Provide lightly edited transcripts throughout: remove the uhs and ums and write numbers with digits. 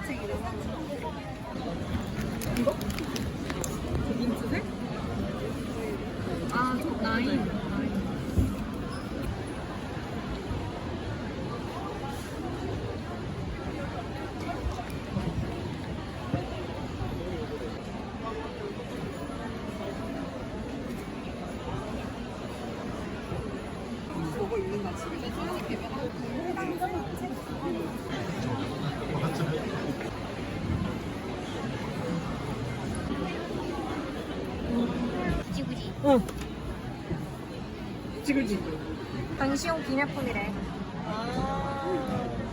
만화책이잖아. 이거? 저 민트색? 아, 저 나인. 저거 있는 거 집에. 구지구지. 응. 지그지. 전시용 기념품이래.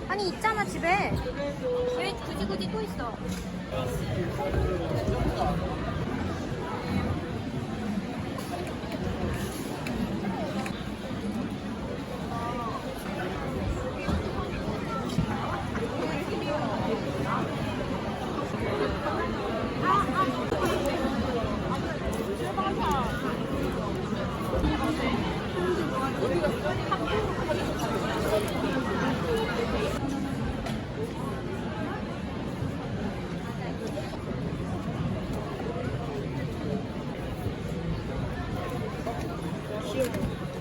아니 있잖아 집에. 왜 구지구지 또 있어?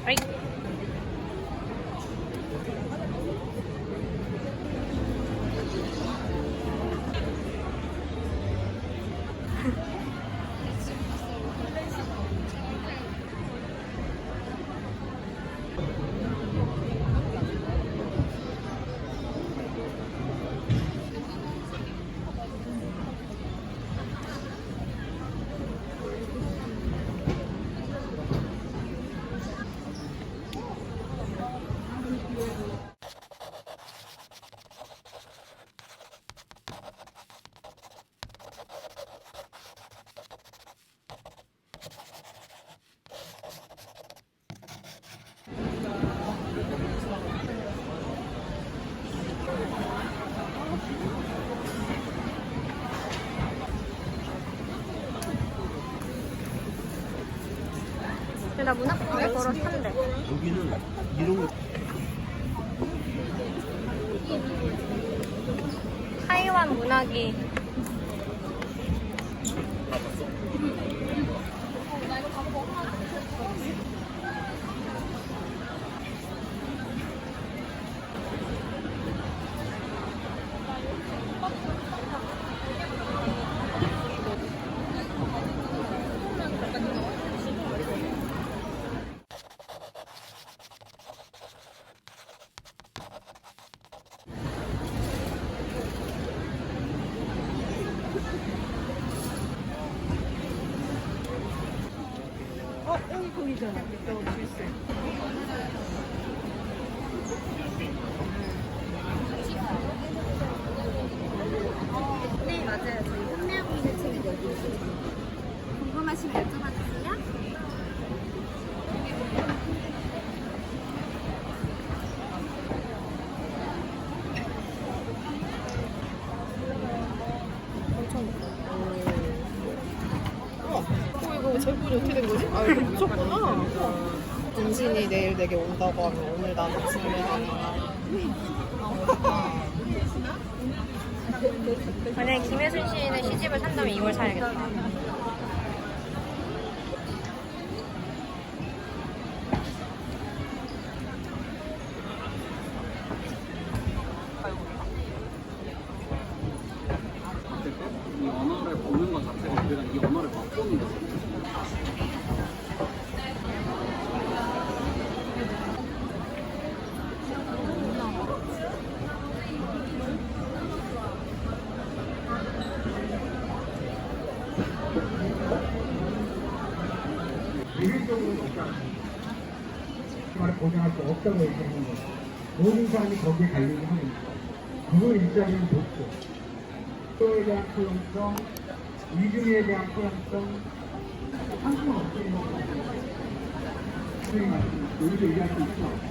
아이. 나 문학부에 걸어 산대. 여기는 이런 거 타이완 문학이. 여기 거기잖아. 저 줄세. 네 맞아요. 저희 판매하고 있는 책이 여기 있어요. 궁금하시면 여쭤봐 주세요. 이거 제품이 어떻게 된 거지? 아, 이거 미쳤구나. 당신이 내일 내게 온다고 하면 오늘 난 아침에 만약에 김혜순 씨는 시집을 산다면 이걸 사야겠다. 이 언어를 보는 것 자체가 우리가 이 언어를 맛보는 거죠. 개인적으로 정말 보장할 수 없다고 얘기하는 거예요. 모든 사람이 거기에 관련을 하는 거예요. 그거 일자리는 높고 또에 대한 포용성, 이중에 대한 포용성, 한숨 없이 선생님 말씀, 여기서 얘기할 수 있어.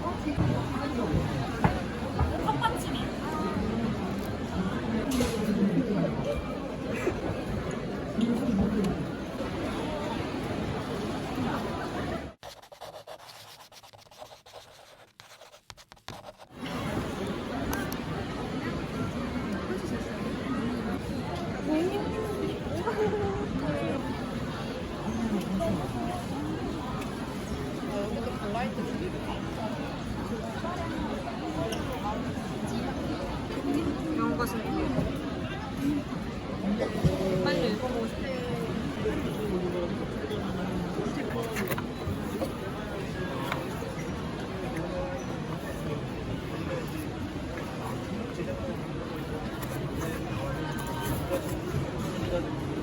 맛있네. 빨리 읽어보고 싶어.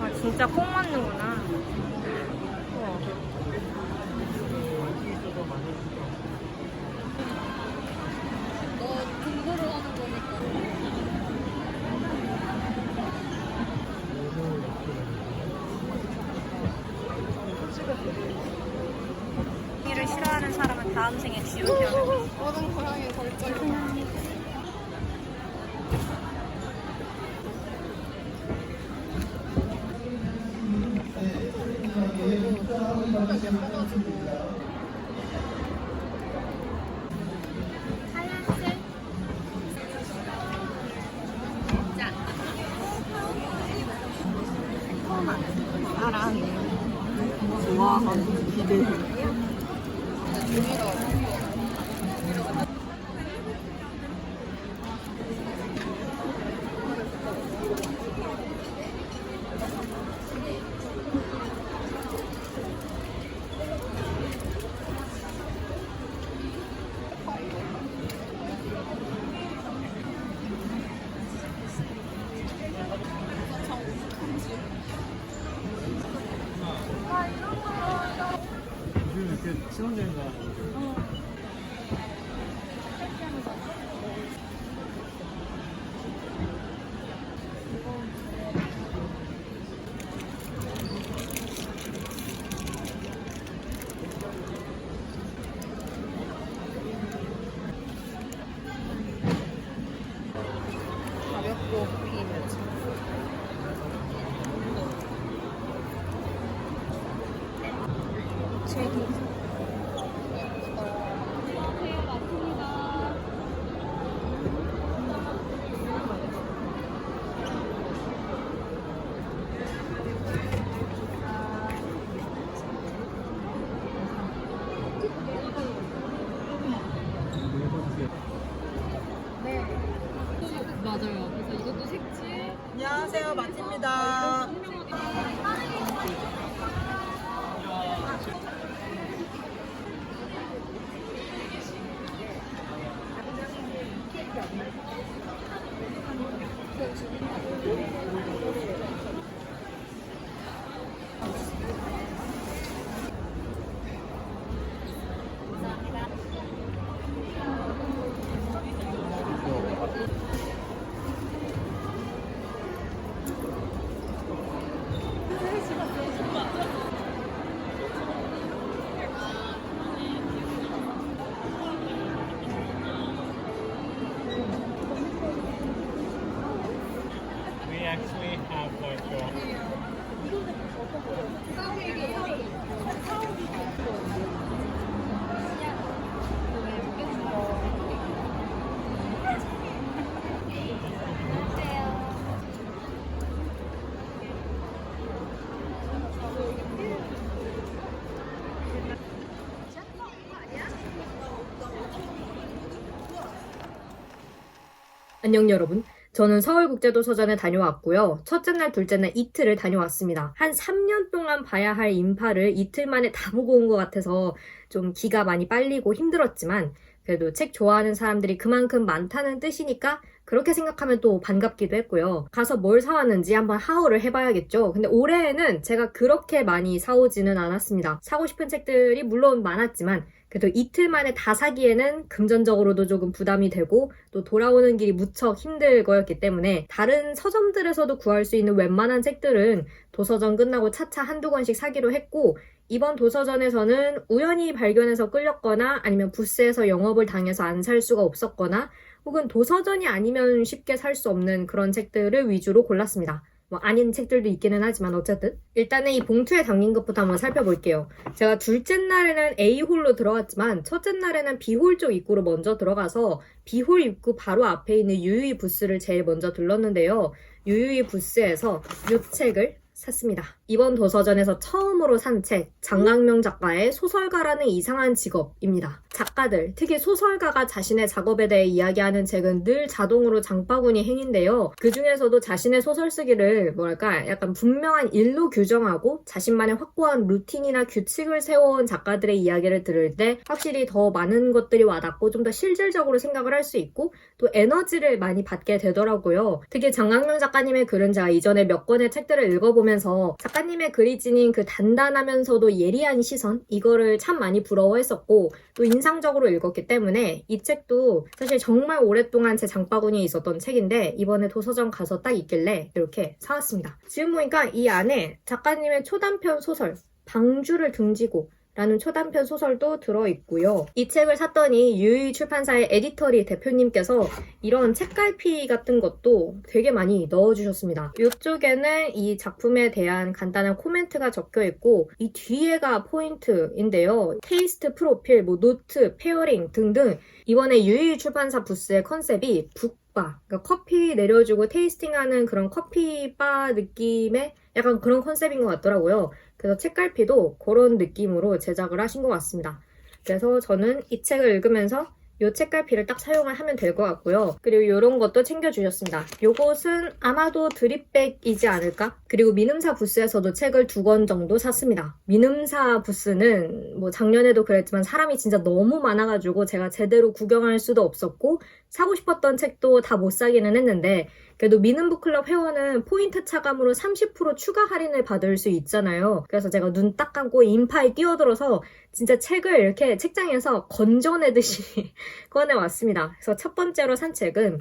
아, 진짜 꼭 맞는구나. 우와. 너 공부를 하는 거니까. 이를 싫어하는 사람은 다음 생에 지옥이 오는 거. 모든 고양이 절제로. 하얀색. 자. 사랑해. 좋아하는 기대. 요즘 이렇게 신혼여행 가는 거 가볍고 비면서. 맞아요. 그래서 이것도 색칠. 안녕하세요, 마티입니다. We actually have like 안녕 여러분. 저는 서울국제도서전에 다녀왔고요. 첫째 날, 둘째 날 이틀을 다녀왔습니다. 한 3년 동안 봐야 할 인파를 이틀 만에 다 보고 온 것 같아서 좀 기가 많이 빨리고 힘들었지만 그래도 책 좋아하는 사람들이 그만큼 많다는 뜻이니까 그렇게 생각하면 또 반갑기도 했고요. 가서 뭘 사왔는지 한번 하울을 해봐야겠죠. 근데 올해에는 제가 그렇게 많이 사오지는 않았습니다. 사고 싶은 책들이 물론 많았지만 그래도 이틀 만에 다 사기에는 금전적으로도 조금 부담이 되고 또 돌아오는 길이 무척 힘들 거였기 때문에 다른 서점들에서도 구할 수 있는 웬만한 책들은 도서전 끝나고 차차 한두 권씩 사기로 했고 이번 도서전에서는 우연히 발견해서 끌렸거나 아니면 부스에서 영업을 당해서 안 살 수가 없었거나 혹은 도서전이 아니면 쉽게 살 수 없는 그런 책들을 위주로 골랐습니다. 뭐 아닌 책들도 있기는 하지만 어쨌든 일단은 이 봉투에 담긴 것부터 한번 살펴볼게요. 제가 둘째 날에는 A홀로 들어갔지만 첫째 날에는 B홀 쪽 입구로 먼저 들어가서 B홀 입구 바로 앞에 있는 유유히 부스를 제일 먼저 들렀는데요. 유유히 부스에서 이 책을 샀습니다. 이번 도서전에서 처음으로 산 책, 장강명 작가의 소설가라는 이상한 직업입니다. 작가들, 특히 소설가가 자신의 작업에 대해 이야기하는 책은 늘 자동으로 장바구니 행인데요. 그 중에서도 자신의 소설 쓰기를 약간 분명한 일로 규정하고 자신만의 확고한 루틴이나 규칙을 세워온 작가들의 이야기를 들을 때 확실히 더 많은 것들이 와닿고 좀 더 실질적으로 생각을 할 수 있고 또 에너지를 많이 받게 되더라고요. 특히 장강명 작가님의 글은 제가 이전에 몇 권의 책들을 읽어보면서 작가님의 글이 지닌 그 단단하면서도 예리한 시선, 이거를 참 많이 부러워했었고 또 인상적으로 읽었기 때문에 이 책도 사실 정말 오랫동안 제 장바구니에 있었던 책인데 이번에 도서전 가서 딱 있길래 이렇게 사왔습니다. 지금 보니까 이 안에 작가님의 초단편 소설 방주를 등지고 라는 초단편 소설도 들어있고요. 이 책을 샀더니 유이 출판사의 에디터리 대표님께서 이런 책갈피 같은 것도 되게 많이 넣어주셨습니다. 이쪽에는 이 작품에 대한 간단한 코멘트가 적혀있고 이 뒤에가 포인트인데요. 테이스트 프로필, 노트, 페어링 등등 이번에 유이 출판사 부스의 컨셉이 북바, 그러니까 커피 내려주고 테이스팅하는 그런 커피바 느낌의 약간 그런 컨셉인 것 같더라고요. 그래서 책갈피도 그런 느낌으로 제작을 하신 것 같습니다. 그래서 저는 이 책을 읽으면서 이 책갈피를 딱 사용을 하면 될 것 같고요. 그리고 이런 것도 챙겨주셨습니다. 요것은 아마도 드립백이지 않을까? 그리고 민음사 부스에서도 책을 2권 정도 샀습니다. 민음사 부스는 뭐 작년에도 그랬지만 사람이 진짜 너무 많아가지고 제가 제대로 구경할 수도 없었고 사고 싶었던 책도 다 못 사기는 했는데 그래도 미는북클럽 회원은 포인트 차감으로 30% 추가 할인을 받을 수 있잖아요. 그래서 제가 눈 딱 감고 인파에 뛰어들어서 진짜 책을 이렇게 책장에서 건져내듯이 꺼내왔습니다. 그래서 첫 번째로 산 책은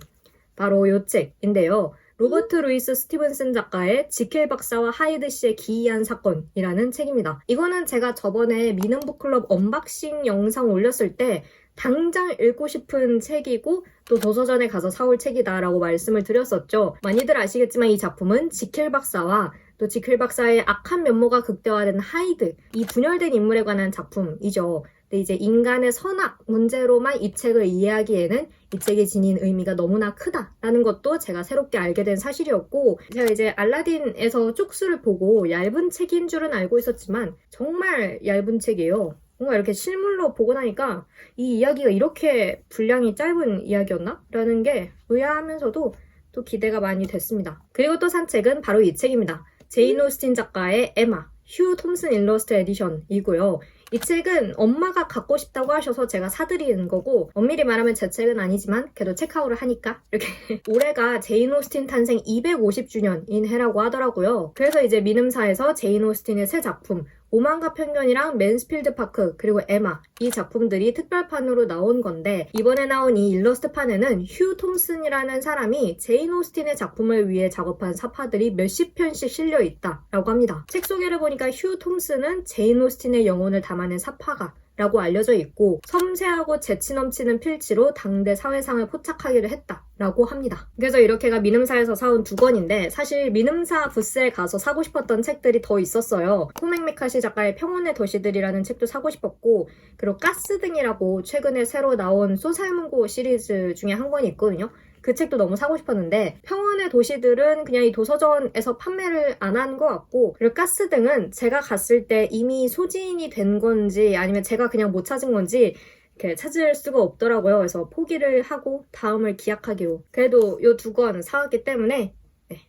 바로 이 책인데요. 로버트 루이스 스티븐슨 작가의 지켈 박사와 하이드 씨의 기이한 사건이라는 책입니다. 이거는 제가 저번에 미는북클럽 언박싱 영상 올렸을 때 당장 읽고 싶은 책이고 또 도서전에 가서 사올 책이다라고 말씀을 드렸었죠. 많이들 아시겠지만 이 작품은 지켈 박사와 또 지켈 박사의 악한 면모가 극대화된 하이드, 이 분열된 인물에 관한 작품이죠. 근데 이제 인간의 선악 문제로만 이 책을 이해하기에는 이 책이 지닌 의미가 너무나 크다라는 것도 제가 새롭게 알게 된 사실이었고 제가 이제 알라딘에서 쪽수를 보고 얇은 책인 줄은 알고 있었지만 정말 얇은 책이에요. 뭔가 이렇게 실물로 보고 나니까 이 이야기가 이렇게 분량이 짧은 이야기였나? 라는 게 의아하면서도 또 기대가 많이 됐습니다. 그리고 또 산 책은 바로 이 책입니다. 제인 오스틴 작가의 에마, 휴 톰슨 일러스트 에디션이고요. 이 책은 엄마가 갖고 싶다고 하셔서 제가 사드리는 거고 엄밀히 말하면 제 책은 아니지만 그래도 체크아웃을 하니까 이렇게 올해가 제인 오스틴 탄생 250주년인 해라고 하더라고요. 그래서 이제 민음사에서 제인 오스틴의 새 작품 오만과 편견이랑 맨스필드 파크 그리고 에마 이 작품들이 특별판으로 나온 건데 이번에 나온 이 일러스트판에는 휴 톰슨이라는 사람이 제인 오스틴의 작품을 위해 작업한 사파들이 몇십 편씩 실려 있다라고 합니다. 책 소개를 보니까 휴 톰슨은 제인 오스틴의 영혼을 담아낸 사파가 라고 알려져 있고 섬세하고 재치 넘치는 필지로 당대 사회상을 포착하기도 했다라고 합니다. 그래서 이렇게가 민음사에서 사온 2권인데 사실 민음사 부스에 가서 사고 싶었던 책들이 더 있었어요. 코맥 메카시 작가의 평온의 도시들이라는 책도 사고 싶었고 그리고 가스등이라고 최근에 새로 나온 소살문고 시리즈 중에 한 권이 있거든요. 그 책도 너무 사고 싶었는데 평원의 도시들은 그냥 이 도서전에서 판매를 안 한 것 같고 그리고 가스등은 제가 갔을 때 이미 소진이 된 건지 아니면 제가 그냥 못 찾은 건지 이렇게 찾을 수가 없더라고요. 그래서 포기를 하고 다음을 기약하기로 그래도 이 2권 사왔기 때문에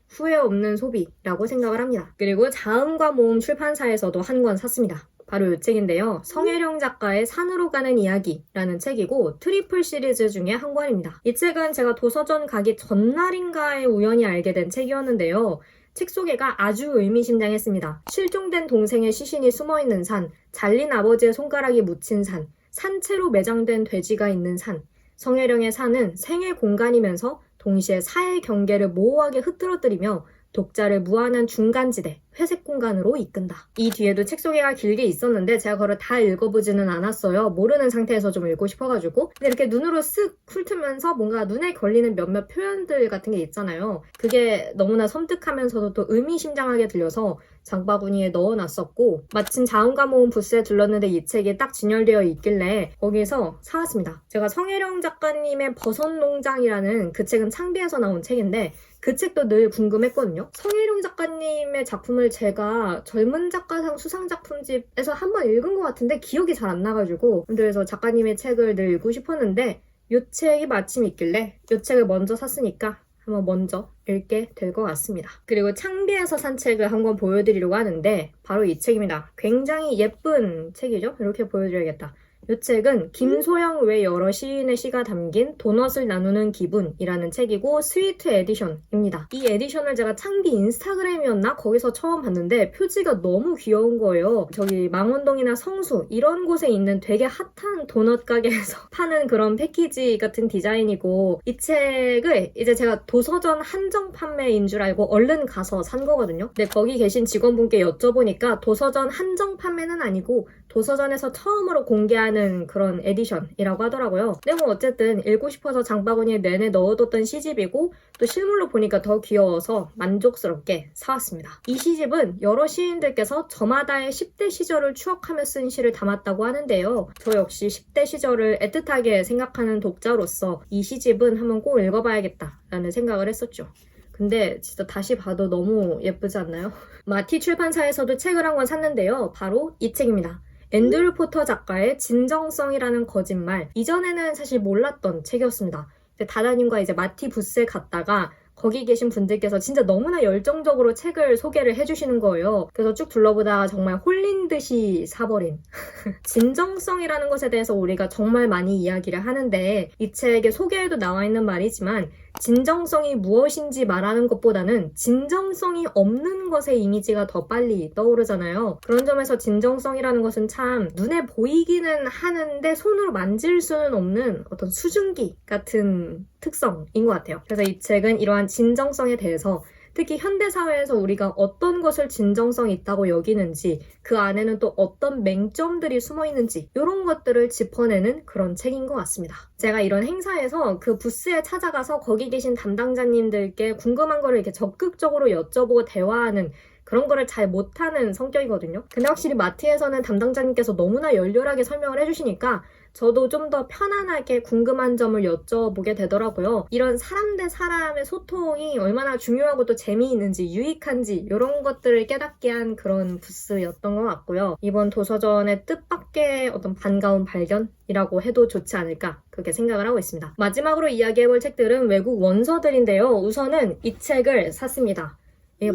후회 없는 소비라고 생각을 합니다. 그리고 자음과 모음 출판사에서도 한 권 샀습니다. 바로 이 책인데요. 성혜령 작가의 산으로 가는 이야기라는 책이고 트리플 시리즈 중에 한 권입니다. 이 책은 제가 도서전 가기 전날인가에 우연히 알게 된 책이었는데요. 책 소개가 아주 의미심장했습니다. 실종된 동생의 시신이 숨어있는 산, 잘린 아버지의 손가락이 묻힌 산, 산채로 매장된 돼지가 있는 산. 성혜령의 산은 생애 공간이면서 동시에 사의 경계를 모호하게 흐트러뜨리며 독자를 무한한 중간지대, 회색 공간으로 이끈다. 이 뒤에도 책 소개가 길게 있었는데 제가 그걸 다 읽어보지는 않았어요. 모르는 상태에서 좀 읽고 싶어가지고. 근데 이렇게 눈으로 쓱 훑으면서 뭔가 눈에 걸리는 몇몇 표현들 같은 게 있잖아요. 그게 너무나 섬뜩하면서도 또 의미심장하게 들려서 장바구니에 넣어놨었고 마침 자음과 모음 부스에 들렀는데 이 책이 딱 진열되어 있길래 거기서 사왔습니다. 제가 성혜령 작가님의 버섯농장이라는 그 책은 창비에서 나온 책인데 그 책도 늘 궁금했거든요. 성혜령 작가님의 작품을 제가 젊은 작가상 수상작품집에서 한번 읽은 것 같은데 기억이 잘 안 나가지고 그래서 작가님의 책을 늘 읽고 싶었는데 이 책이 마침 있길래 이 책을 먼저 샀으니까 한번 먼저 읽게 될 것 같습니다. 그리고 창비에서 산 책을 한번 보여드리려고 하는데 바로 이 책입니다. 굉장히 예쁜 책이죠? 이렇게 보여드려야겠다. 이 책은 김소영 외 여러 시인의 시가 담긴 도넛을 나누는 기분이라는 책이고 스위트 에디션입니다. 이 에디션을 제가 창비 인스타그램이었나? 거기서 처음 봤는데 표지가 너무 귀여운 거예요. 저기 망원동이나 성수 이런 곳에 있는 되게 핫한 도넛 가게에서 파는 그런 패키지 같은 디자인이고 이 책을 이제 제가 도서전 한정 판매인 줄 알고 얼른 가서 산 거거든요. 근데 거기 계신 직원분께 여쭤보니까 도서전 한정 판매는 아니고 도서전에서 처음으로 공개하는 그런 에디션이라고 하더라고요. 근데 뭐 어쨌든 읽고 싶어서 장바구니에 내내 넣어뒀던 시집이고 또 실물로 보니까 더 귀여워서 만족스럽게 사왔습니다. 이 시집은 여러 시인들께서 저마다의 10대 시절을 추억하며 쓴 시를 담았다고 하는데요. 저 역시 10대 시절을 애틋하게 생각하는 독자로서 이 시집은 한번 꼭 읽어봐야겠다라는 생각을 했었죠. 근데 진짜 다시 봐도 너무 예쁘지 않나요? 마티 출판사에서도 책을 한 권 샀는데요. 바로 이 책입니다. 앤드류 포터 작가의 진정성이라는 거짓말. 이전에는 사실 몰랐던 책이었습니다. 다다님과 이제 마티 부스에 갔다가 거기 계신 분들께서 진짜 너무나 열정적으로 책을 소개를 해주시는 거예요. 그래서 쭉 둘러보다가 정말 홀린 듯이 사버린. 진정성이라는 것에 대해서 우리가 정말 많이 이야기를 하는데 이 책의 소개에도 나와 있는 말이지만 진정성이 무엇인지 말하는 것보다는 진정성이 없는 것의 이미지가 더 빨리 떠오르잖아요. 그런 점에서 진정성이라는 것은 참 눈에 보이기는 하는데 손으로 만질 수는 없는 어떤 수증기 같은 특성인 것 같아요. 그래서 이 책은 이러한 진정성에 대해서 특히 현대사회에서 우리가 어떤 것을 진정성 있다고 여기는지 그 안에는 또 어떤 맹점들이 숨어있는지 이런 것들을 짚어내는 그런 책인 것 같습니다. 제가 이런 행사에서 그 부스에 찾아가서 거기 계신 담당자님들께 궁금한 거를 이렇게 적극적으로 여쭤보고 대화하는 그런 거를 잘 못하는 성격이거든요. 근데 확실히 마티에서는 담당자님께서 너무나 열렬하게 설명을 해주시니까 저도 좀 더 편안하게 궁금한 점을 여쭤보게 되더라고요. 이런 사람 대 사람의 소통이 얼마나 중요하고 또 재미있는지 유익한지 이런 것들을 깨닫게 한 그런 부스였던 것 같고요. 이번 도서전의 뜻밖의 어떤 반가운 발견이라고 해도 좋지 않을까 그렇게 생각을 하고 있습니다. 마지막으로 이야기해볼 책들은 외국 원서들인데요. 우선은 이 책을 샀습니다.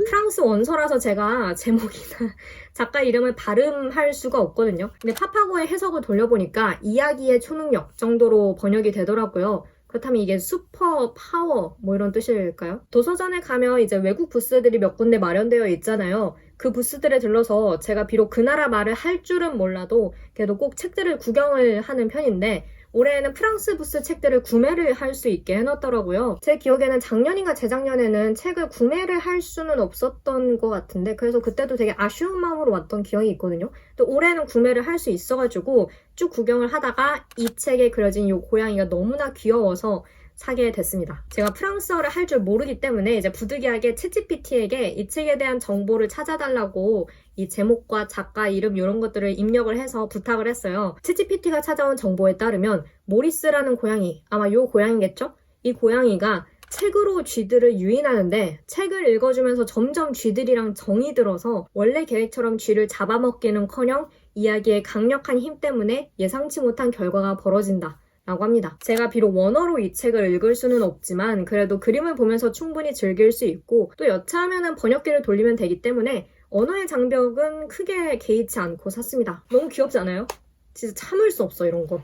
프랑스 원서라서 제가 제목이나 작가 이름을 발음할 수가 없거든요. 근데 파파고의 해석을 돌려보니까 이야기의 초능력 정도로 번역이 되더라고요. 그렇다면 이게 슈퍼 파워 뭐 이런 뜻일까요? 도서전에 가면 이제 외국 부스들이 몇 군데 마련되어 있잖아요. 그 부스들에 들러서 제가 비록 그 나라 말을 할 줄은 몰라도 그래도 꼭 책들을 구경을 하는 편인데 올해에는 프랑스 부스 책들을 구매를 할 수 있게 해놨더라고요. 제 기억에는 작년인가 재작년에는 책을 구매를 할 수는 없었던 것 같은데 그래서 그때도 되게 아쉬운 마음으로 왔던 기억이 있거든요. 또 올해는 구매를 할 수 있어가지고 쭉 구경을 하다가 이 책에 그려진 이 고양이가 너무나 귀여워서 사게 됐습니다. 제가 프랑스어를 할 줄 모르기 때문에 이제 부득이하게 챗GPT에게 이 책에 대한 정보를 찾아달라고 이 제목과 작가 이름 이런 것들을 입력을 해서 부탁을 했어요. 챗GPT가 찾아온 정보에 따르면 모리스라는 고양이, 아마 이 고양이겠죠? 이 고양이가 책으로 쥐들을 유인하는데 책을 읽어주면서 점점 쥐들이랑 정이 들어서 원래 계획처럼 쥐를 잡아먹기는커녕 이야기의 강력한 힘 때문에 예상치 못한 결과가 벌어진다. 라고 합니다. 제가 비록 원어로 이 책을 읽을 수는 없지만 그래도 그림을 보면서 충분히 즐길 수 있고 또 여차하면 번역기를 돌리면 되기 때문에 언어의 장벽은 크게 개의치 않고 샀습니다. 너무 귀엽지 않아요? 진짜 참을 수 없어 이런 거.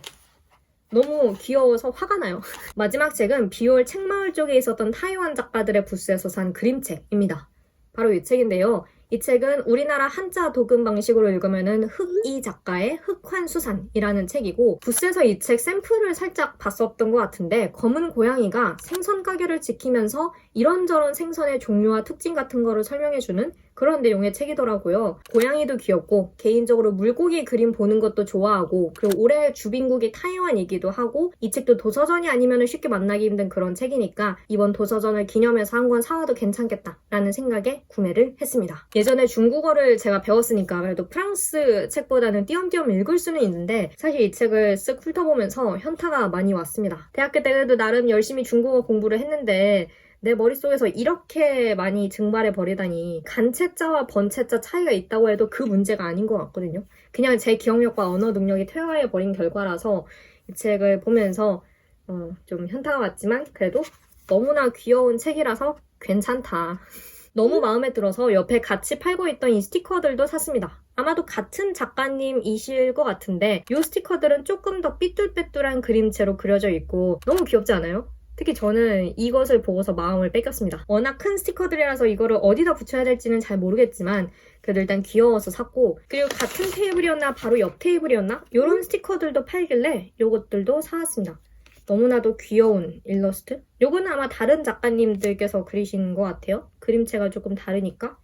너무 귀여워서 화가 나요. 마지막 책은 비올 책마을 쪽에 있었던 타이완 작가들의 부스에서 산 그림책입니다. 바로 이 책인데요. 이 책은 우리나라 한자 도금 방식으로 읽으면은 흑이 작가의 흑환수산이라는 책이고 부스에서 이 책 샘플을 살짝 봤었던 것 같은데 검은 고양이가 생선 가게를 지키면서 이런저런 생선의 종류와 특징 같은 거를 설명해주는 그런 내용의 책이더라고요. 고양이도 귀엽고 개인적으로 물고기 그림 보는 것도 좋아하고 그리고 올해 주빈국이 타이완이기도 하고 이 책도 도서전이 아니면 쉽게 만나기 힘든 그런 책이니까 이번 도서전을 기념해서 한 권 사와도 괜찮겠다라는 생각에 구매를 했습니다. 예전에 중국어를 제가 배웠으니까 그래도 프랑스 책보다는 띄엄띄엄 읽을 수는 있는데 사실 이 책을 쓱 훑어보면서 현타가 많이 왔습니다. 대학교 때 그래도 나름 열심히 중국어 공부를 했는데 내 머릿속에서 이렇게 많이 증발해 버리다니 간체자와 번체자 차이가 있다고 해도 그 문제가 아닌 것 같거든요. 그냥 제 기억력과 언어 능력이 퇴화해 버린 결과라서 이 책을 보면서 좀 현타가 왔지만 그래도 너무나 귀여운 책이라서 괜찮다. 너무 마음에 들어서 옆에 같이 팔고 있던 이 스티커들도 샀습니다. 아마도 같은 작가님이실 것 같은데 이 스티커들은 조금 더 삐뚤빼뚤한 그림체로 그려져 있고 너무 귀엽지 않아요? 특히 저는 이것을 보고서 마음을 뺏겼습니다. 워낙 큰 스티커들이라서 이거를 어디다 붙여야 될지는 잘 모르겠지만 그래도 일단 귀여워서 샀고 그리고 같은 테이블이었나 바로 옆 테이블이었나? 이런 스티커들도 팔길래 이것들도 사왔습니다. 너무나도 귀여운 일러스트? 요거는 아마 다른 작가님들께서 그리신 것 같아요. 그림체가 조금 다르니까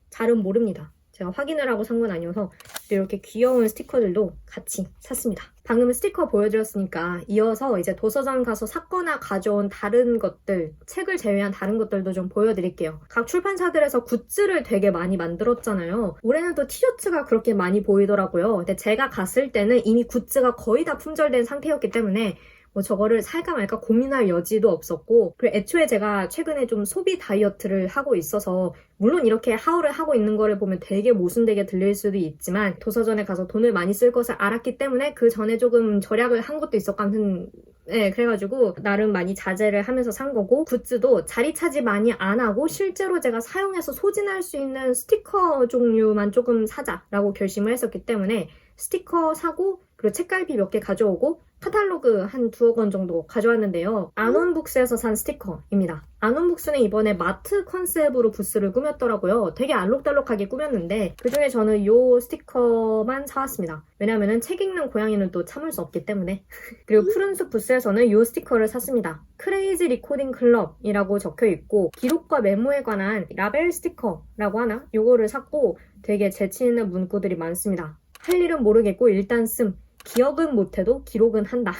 잘은 모릅니다. 제가 확인을 하고 산 건 아니어서 이렇게 귀여운 스티커들도 같이 샀습니다. 방금 스티커 보여드렸으니까 이어서 이제 도서관 가서 샀거나 가져온 다른 것들, 책을 제외한 다른 것들도 좀 보여드릴게요. 각 출판사들에서 굿즈를 되게 많이 만들었잖아요. 올해는 또 티셔츠가 그렇게 많이 보이더라고요. 근데 제가 갔을 때는 이미 굿즈가 거의 다 품절된 상태였기 때문에 뭐 저거를 살까 말까 고민할 여지도 없었고 그리고 애초에 제가 최근에 좀 소비 다이어트를 하고 있어서 물론 이렇게 하울을 하고 있는 거를 보면 되게 모순되게 들릴 수도 있지만 도서전에 가서 돈을 많이 쓸 것을 알았기 때문에 그 전에 조금 절약을 한 것도 있었거든. 네, 그래가지고 나름 많이 자제를 하면서 산 거고 굿즈도 자리 차지 많이 안 하고 실제로 제가 사용해서 소진할 수 있는 스티커 종류만 조금 사자라고 결심을 했었기 때문에 스티커 사고 그리고 책갈피 몇 개 가져오고 카탈로그 한 2억 원 정도 가져왔는데요. 안원북스에서 산 스티커입니다. 안원북스는 이번에 마트 컨셉으로 부스를 꾸몄더라고요. 되게 알록달록하게 꾸몄는데 그중에 저는 이 스티커만 사왔습니다. 왜냐면은 책 읽는 고양이는 또 참을 수 없기 때문에. 그리고 푸른숲 부스에서는 이 스티커를 샀습니다. 크레이지 리코딩 클럽이라고 적혀있고 기록과 메모에 관한 라벨 스티커라고 하나? 요거를 샀고 되게 재치있는 문구들이 많습니다. 할 일은 모르겠고 일단 씀. 기억은 못해도 기록은 한다.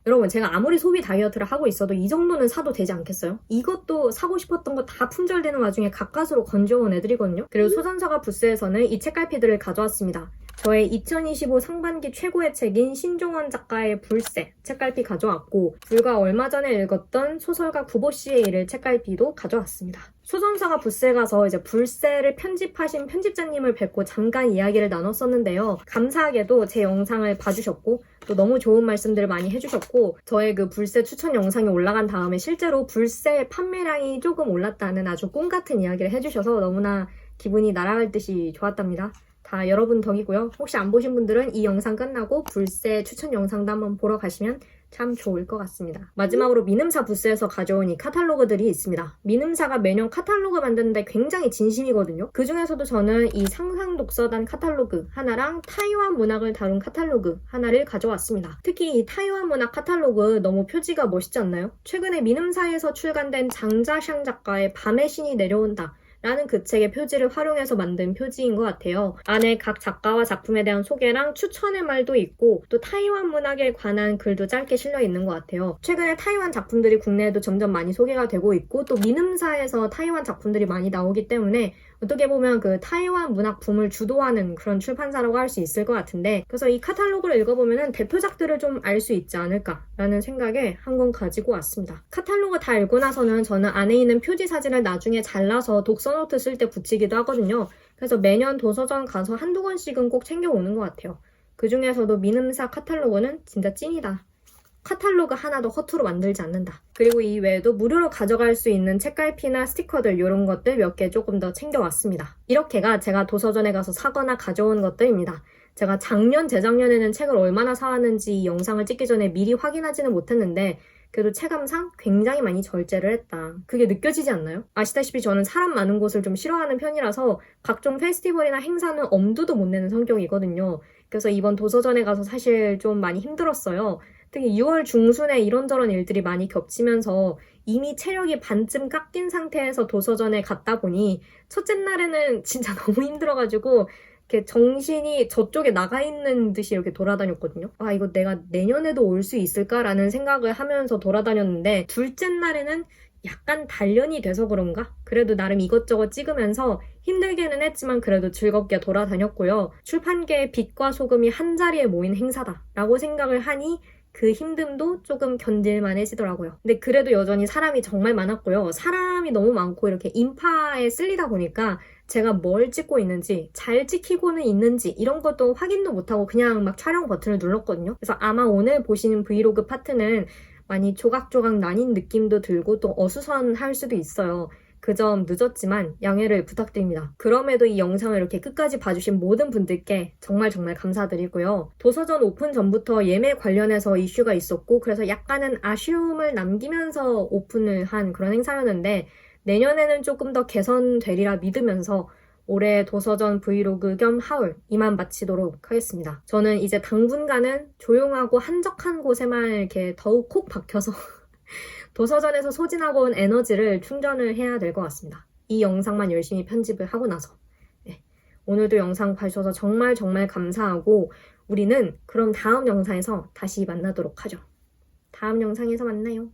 여러분 제가 아무리 소비 다이어트를 하고 있어도 이 정도는 사도 되지 않겠어요? 이것도 사고 싶었던 거 다 품절되는 와중에 가까스로 건져온 애들이거든요. 그리고 소전서가 부스에서는 이 책갈피들을 가져왔습니다. 저의 2025 상반기 최고의 책인 신종원 작가의 불새 책갈피 가져왔고 불과 얼마 전에 읽었던 소설가 구보씨의 일을 책갈피도 가져왔습니다. 소전서가 부스에 가서 이제 불새를 편집하신 편집자님을 뵙고 잠깐 이야기를 나눴었는데요. 감사하게도 제 영상을 봐주셨고 또 너무 좋은 말씀들을 많이 해주셨고 저의 그 불새 추천 영상이 올라간 다음에 실제로 불새 판매량이 조금 올랐다는 아주 꿈같은 이야기를 해주셔서 너무나 기분이 날아갈 듯이 좋았답니다. 다 여러분 덕이고요. 혹시 안 보신 분들은 이 영상 끝나고 불새 추천 영상도 한번 보러 가시면 참 좋을 것 같습니다. 마지막으로 미음사 부스에서 가져온 이 카탈로그들이 있습니다. 미음사가 매년 카탈로그 만드는데 굉장히 진심이거든요. 그 중에서도 저는 이 상상독서단 카탈로그 하나랑 타이완 문학을 다룬 카탈로그 하나를 가져왔습니다. 특히 이 타이완 문학 카탈로그 너무 표지가 멋있지 않나요? 최근에 미음사에서 출간된 장자샹 작가의 밤의 신이 내려온다 라는 그 책의 표지를 활용해서 만든 표지인 것 같아요. 안에 각 작가와 작품에 대한 소개랑 추천의 말도 있고 또 타이완 문학에 관한 글도 짧게 실려 있는 것 같아요. 최근에 타이완 작품들이 국내에도 점점 많이 소개가 되고 있고 또 미음사에서 타이완 작품들이 많이 나오기 때문에 어떻게 보면 그 타이완 문학 붐을 주도하는 그런 출판사라고 할 수 있을 것 같은데 그래서 이 카탈로그를 읽어보면 대표작들을 좀 알 수 있지 않을까라는 생각에 한 권 가지고 왔습니다. 카탈로그 다 읽고 나서는 저는 안에 있는 표지 사진을 나중에 잘라서 독서노트 쓸 때 붙이기도 하거든요. 그래서 매년 도서관 가서 한두 권씩은 꼭 챙겨오는 것 같아요. 그 중에서도 미음사 카탈로그는 진짜 찐이다. 카탈로그 하나도 허투루 만들지 않는다. 그리고 이 외에도 무료로 가져갈 수 있는 책갈피나 스티커들 이런 것들 몇 개 조금 더 챙겨왔습니다. 이렇게가 제가 도서전에 가서 사거나 가져온 것들입니다. 제가 작년, 재작년에는 책을 얼마나 사왔는지 이 영상을 찍기 전에 미리 확인하지는 못했는데 그래도 체감상 굉장히 많이 절제를 했다. 그게 느껴지지 않나요? 아시다시피 저는 사람 많은 곳을 좀 싫어하는 편이라서 각종 페스티벌이나 행사는 엄두도 못 내는 성격이거든요. 그래서 이번 도서전에 가서 사실 좀 많이 힘들었어요. 특히 6월 중순에 이런저런 일들이 많이 겹치면서 이미 체력이 반쯤 깎인 상태에서 도서전에 갔다 보니 첫째 날에는 진짜 너무 힘들어가지고 이렇게 정신이 저쪽에 나가 있는 듯이 이렇게 돌아다녔거든요. 아, 이거 내가 내년에도 올 수 있을까라는 생각을 하면서 돌아다녔는데 둘째 날에는 약간 단련이 돼서 그런가? 그래도 나름 이것저것 찍으면서 힘들게는 했지만 그래도 즐겁게 돌아다녔고요. 출판계의 빛과 소금이 한자리에 모인 행사다라고 생각을 하니 그 힘듦도 조금 견딜만해지더라고요. 근데 그래도 여전히 사람이 정말 많았고요. 사람이 너무 많고 이렇게 인파에 쓸리다 보니까 제가 뭘 찍고 있는지, 잘 찍히고는 있는지 이런 것도 확인도 못하고 그냥 막 촬영 버튼을 눌렀거든요. 그래서 아마 오늘 보시는 브이로그 파트는 많이 조각조각 나뉜 느낌도 들고 또 어수선할 수도 있어요. 그 점 늦었지만 양해를 부탁드립니다. 그럼에도 이 영상을 이렇게 끝까지 봐주신 모든 분들께 정말 감사드리고요. 도서전 오픈 전부터 예매 관련해서 이슈가 있었고 그래서 약간은 아쉬움을 남기면서 오픈을 한 그런 행사였는데 내년에는 조금 더 개선되리라 믿으면서 올해 도서전 브이로그 겸 하울 이만 마치도록 하겠습니다. 저는 이제 당분간은 조용하고 한적한 곳에만 이렇게 더욱 콕 박혀서 도서전에서 소진하고 온 에너지를 충전을 해야 될 것 같습니다. 이 영상만 열심히 편집을 하고 나서. 네. 오늘도 영상 봐주셔서 정말 감사하고 우리는 그럼 다음 영상에서 다시 만나도록 하죠. 다음 영상에서 만나요.